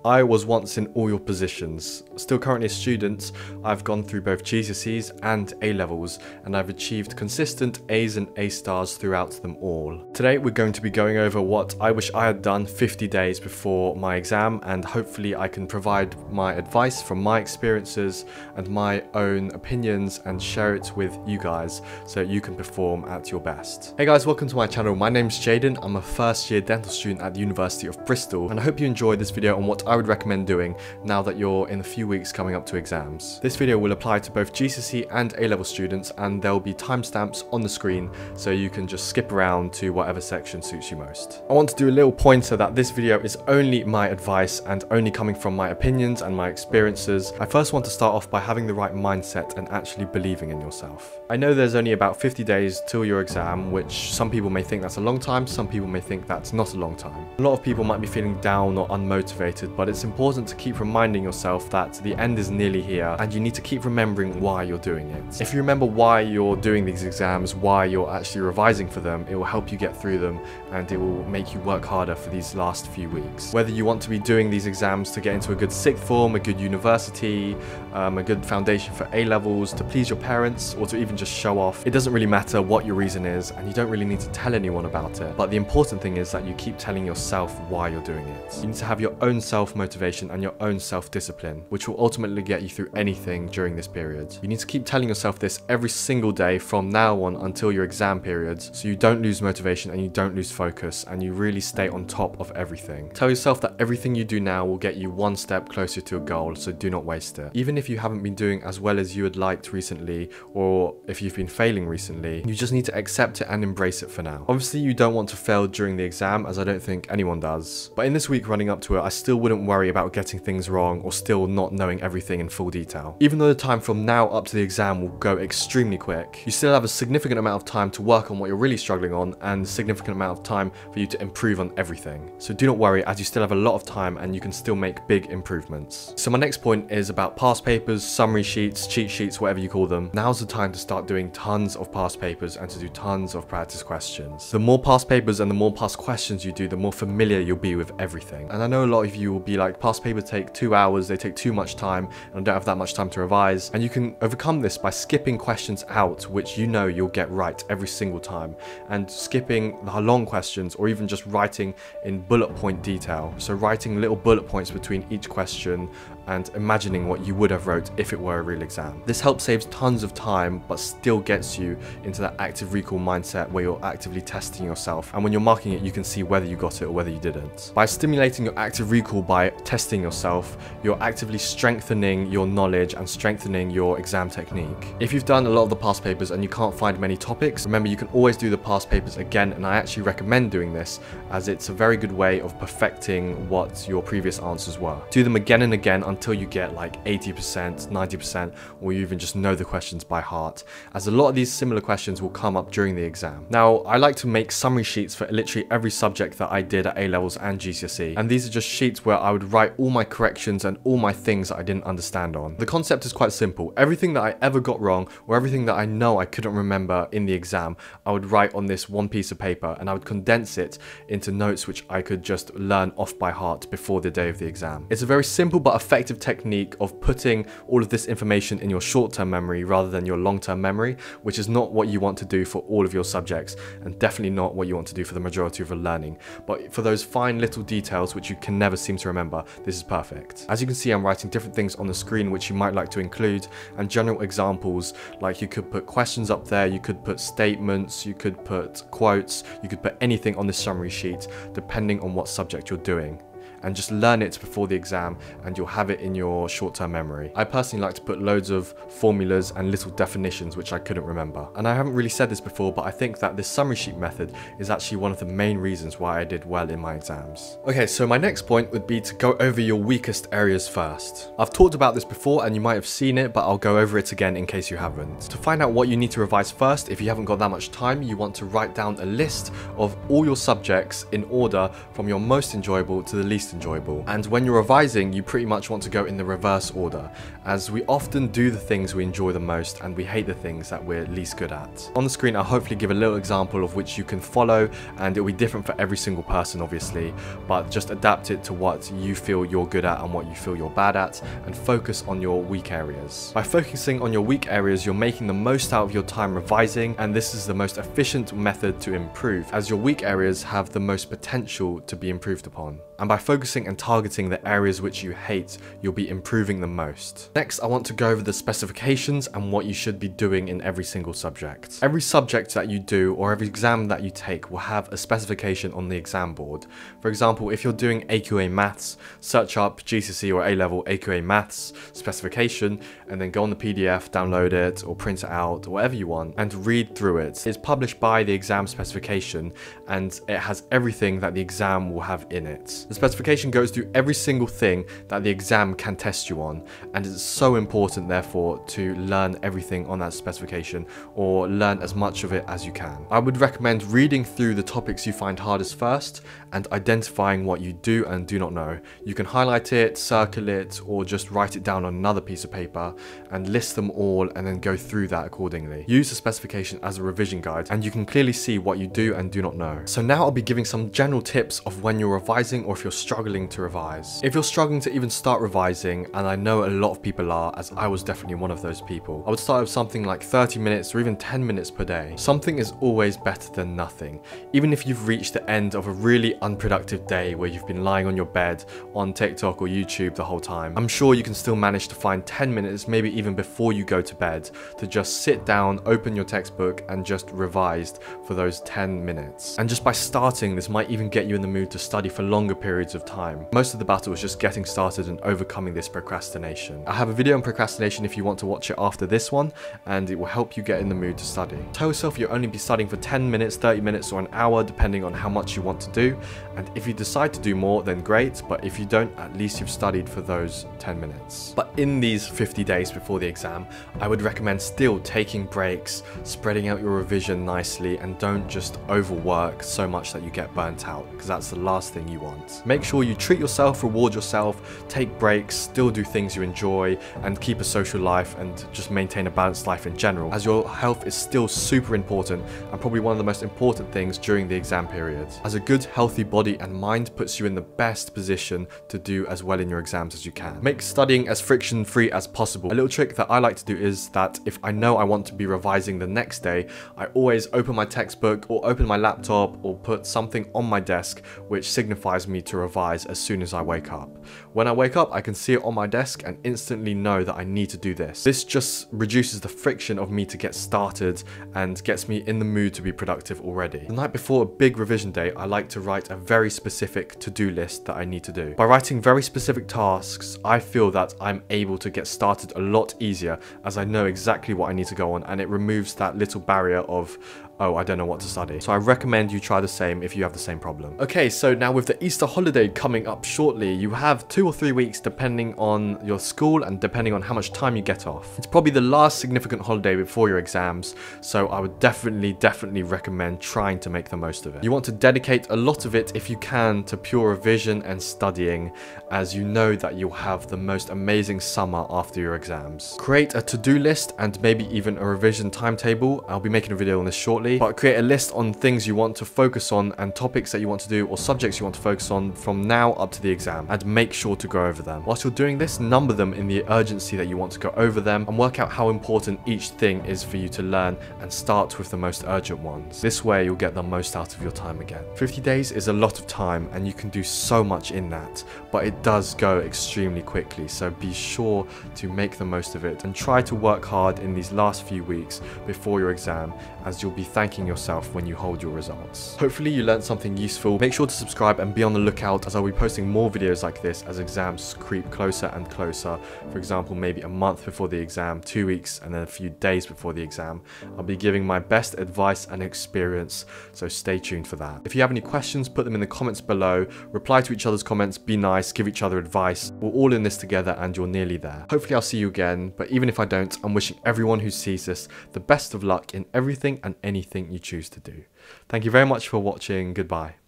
I was once in all your positions. Still currently a student, I've gone through both GCSEs and A-levels, and I've achieved consistent A's and A stars throughout them all. Today we're going to be going over what I wish I had done 50 days before my exam, and hopefully I can provide my advice from my experiences and my own opinions and share it with you guys so you can perform at your best. Hey guys, welcome to my channel. My name's Jade. I'm a first year dental student at the University of Bristol, and I hope you enjoyed this video on what I would recommend doing now that you're in a few weeks coming up to exams. This video will apply to both GCSE and A-level students, and there will be timestamps on the screen so you can just skip around to whatever section suits you most. I want to do a little pointer that this video is only my advice and only coming from my opinions and my experiences. I first want to start off by having the right mindset and actually believing in yourself. I know there's only about 50 days till your exam, which some people may think that's a long time, some people may think that's not a long time. A lot of people might be feeling down or unmotivated, but it's important to keep reminding yourself that the end is nearly here and you need to keep remembering why you're doing it. If you remember why you're doing these exams, why you're actually revising for them, it will help you get through them and it will make you work harder for these last few weeks. Whether you want to be doing these exams to get into a good sixth form, a good university, a good foundation for A-levels, to please your parents, or to even just show off, it doesn't really matter what your reason is, and you don't really need to tell anyone about it. But the important thing is that you keep telling yourself why you're doing it. You need to have your own self-motivation and your own self-discipline, which will ultimately get you through anything during this period. You need to keep telling yourself this every single day from now on until your exam periods, so you don't lose motivation and you don't lose focus, and you really stay on top of everything. Tell yourself that everything you do now will get you one step closer to a goal, so do not waste it. Even if you haven't been doing as well as you had liked recently, or if you've been failing recently, you just need to accept it and embrace it for now. Obviously, you don't want to fail during the exam, as I don't think anyone does. But in this week running up to it, I still wouldn't worry about getting things wrong or still not knowing everything in full detail. Even though the time from now up to the exam will go extremely quick, you still have a significant amount of time to work on what you're really struggling on and a significant amount of time for you to improve on everything. So do not worry, as you still have a lot of time and you can still make big improvements. So my next point is about past papers, summary sheets, cheat sheets, whatever you call them. Now's the time to start doing tons of past papers and to do tons of practice questions. The more past papers and the more past questions you do, the more familiar you'll be with everything. And I know a lot of you will be like, past papers take 2 hours, they take too much time, and I don't have that much time to revise. And you can overcome this by skipping questions out, which you know you'll get right every single time, and skipping the long questions, or even just writing in bullet point detail. So writing little bullet points between each question and imagining what you would have wrote if it were a real exam. This helps save tons of time, but still gets you into that active recall mindset where you're actively testing yourself, and when you're marking it, you can see whether you got it or whether you didn't. By stimulating your active recall by testing yourself, you're actively strengthening your knowledge and strengthening your exam technique. If you've done a lot of the past papers and you can't find many topics, remember you can always do the past papers again, and I actually recommend doing this as it's a very good way of perfecting what your previous answers were. Do them again and again until you get like 80%, 90%, or you even just know the questions by heart, as a lot of these similar questions will come up during the exam. Now, I like to make summary sheets for literally every subject that I did at A-levels and GCSE, and these are just sheets where I would write all my corrections and all my things that I didn't understand on. The concept is quite simple. Everything that I ever got wrong, or everything that I know I couldn't remember in the exam, I would write on this one piece of paper, and I would condense it into notes which I could just learn off by heart before the day of the exam. It's a very simple but effective technique of putting all of this information in your short-term memory rather than your long-term memory, which is not what you want to do for all of your subjects, and definitely not what you want to do for the majority of your learning. But for those fine little details which you can never seem to remember, this is perfect. As you can see, I'm writing different things on the screen which you might like to include, and general examples, like you could put questions up there, you could put statements, you could put quotes, you could put anything on this summary sheet depending on what subject you're doing. And just learn it before the exam and you'll have it in your short-term memory. I personally like to put loads of formulas and little definitions which I couldn't remember. And I haven't really said this before, but I think that this summary sheet method is actually one of the main reasons why I did well in my exams. Okay, so my next point would be to go over your weakest areas first. I've talked about this before and you might have seen it, but I'll go over it again in case you haven't. To find out what you need to revise first, if you haven't got that much time, you want to write down a list of all your subjects in order from your most enjoyable to the least most enjoyable. And when you're revising, you pretty much want to go in the reverse order, as we often do the things we enjoy the most and we hate the things that we're least good at. On the screen, I'll hopefully give a little example of which you can follow, and it'll be different for every single person obviously, but just adapt it to what you feel you're good at and what you feel you're bad at, and focus on your weak areas. By focusing on your weak areas, you're making the most out of your time revising, and this is the most efficient method to improve, as your weak areas have the most potential to be improved upon. And by focusing and targeting the areas which you hate, you'll be improving the most. Next, I want to go over the specifications and what you should be doing in every single subject. Every subject that you do or every exam that you take will have a specification on the exam board. For example, if you're doing AQA Maths, search up GCSE or A-level AQA Maths specification, and then go on the PDF, download it, or print it out, or whatever you want, and read through it. It's published by the exam specification, and it has everything that the exam will have in it. The specification goes through every single thing that the exam can test you on, and it's so important therefore to learn everything on that specification, or learn as much of it as you can. I would recommend reading through the topics you find hardest first and identifying what you do and do not know. You can highlight it, circle it, or just write it down on another piece of paper and list them all and then go through that accordingly. Use the specification as a revision guide and you can clearly see what you do and do not know. So now I'll be giving some general tips of when you're revising or if you're struggling to revise. If you're struggling to even start revising, and I know a lot of people are, as I was definitely one of those people, I would start with something like 30 minutes or even 10 minutes per day. Something is always better than nothing. Even if you've reached the end of a really unproductive day where you've been lying on your bed on TikTok or YouTube the whole time, I'm sure you can still manage to find 10 minutes, maybe even before you go to bed, to just sit down, open your textbook and just revise for those 10 minutes. And just by starting, this might even get you in the mood to study for longer periods of time. Most of the battle is just getting started and overcoming this procrastination. I have a video on procrastination if you want to watch it after this one, and it will help you get in the mood to study. Tell yourself you'll only be studying for 10 minutes, 30 minutes or an hour depending on how much you want to do, and if you decide to do more then great, but if you don't, at least you've studied for those 10 minutes. But in these 50 days before the exam, I would recommend still taking breaks, spreading out your revision nicely, and don't just overwork so much that you get burnt out, because that's the last thing you want. Make sure you treat yourself, reward yourself, take breaks, still do things you enjoy, and keep a social life and just maintain a balanced life in general, as your health is still super important and probably one of the most important things during the exam period, as a good healthy body and mind puts you in the best position to do as well in your exams as you can. Make studying as friction free as possible. A little trick that I like to do is that if I know I want to be revising the next day, I always open my textbook or open my laptop or put something on my desk which signifies me to revise as soon as I wake up. When I wake up, I can see it on my desk and instantly know that I need to do this. This just reduces the friction of me to get started and gets me in the mood to be productive already. The night before a big revision day, I like to write a very specific to-do list that I need to do. By writing very specific tasks, I feel that I'm able to get started a lot easier, as I know exactly what I need to go on, and it removes that little barrier of, oh, I don't know what to study. So I recommend you try the same if you have the same problem. Okay, so now with the Easter holiday coming up shortly, you have 2 or 3 weeks depending on your school and depending on how much time you get off. It's probably the last significant holiday before your exams, so I would definitely recommend trying to make the most of it. You want to dedicate a lot of it, if you can, to pure revision and studying, as you know that you'll have the most amazing summer after your exams. Create a to-do list and maybe even a revision timetable. I'll be making a video on this shortly, but create a list on things you want to focus on and topics that you want to do or subjects you want to focus on from now up to the exam, and make sure to go over them. Whilst you're doing this, number them in the urgency that you want to go over them and work out how important each thing is for you to learn, and start with the most urgent ones. This way you'll get the most out of your time again. 50 days is a lot of time and you can do so much in that, but it does go extremely quickly, so be sure to make the most of it and try to work hard in these last few weeks before your exam, as you'll be thanking yourself when you hold your results. Hopefully you learned something useful. Make sure to subscribe and be on the lookout, as I'll be posting more videos like this as exams creep closer and closer. For example, maybe a month before the exam, 2 weeks, and then a few days before the exam. I'll be giving my best advice and experience, so stay tuned for that. If you have any questions, put them in the comments below. Reply to each other's comments, be nice, give each other advice. We're all in this together and you're nearly there. Hopefully I'll see you again, but even if I don't, I'm wishing everyone who sees this the best of luck in everything and anything you choose to do. Thank you very much for watching. Goodbye.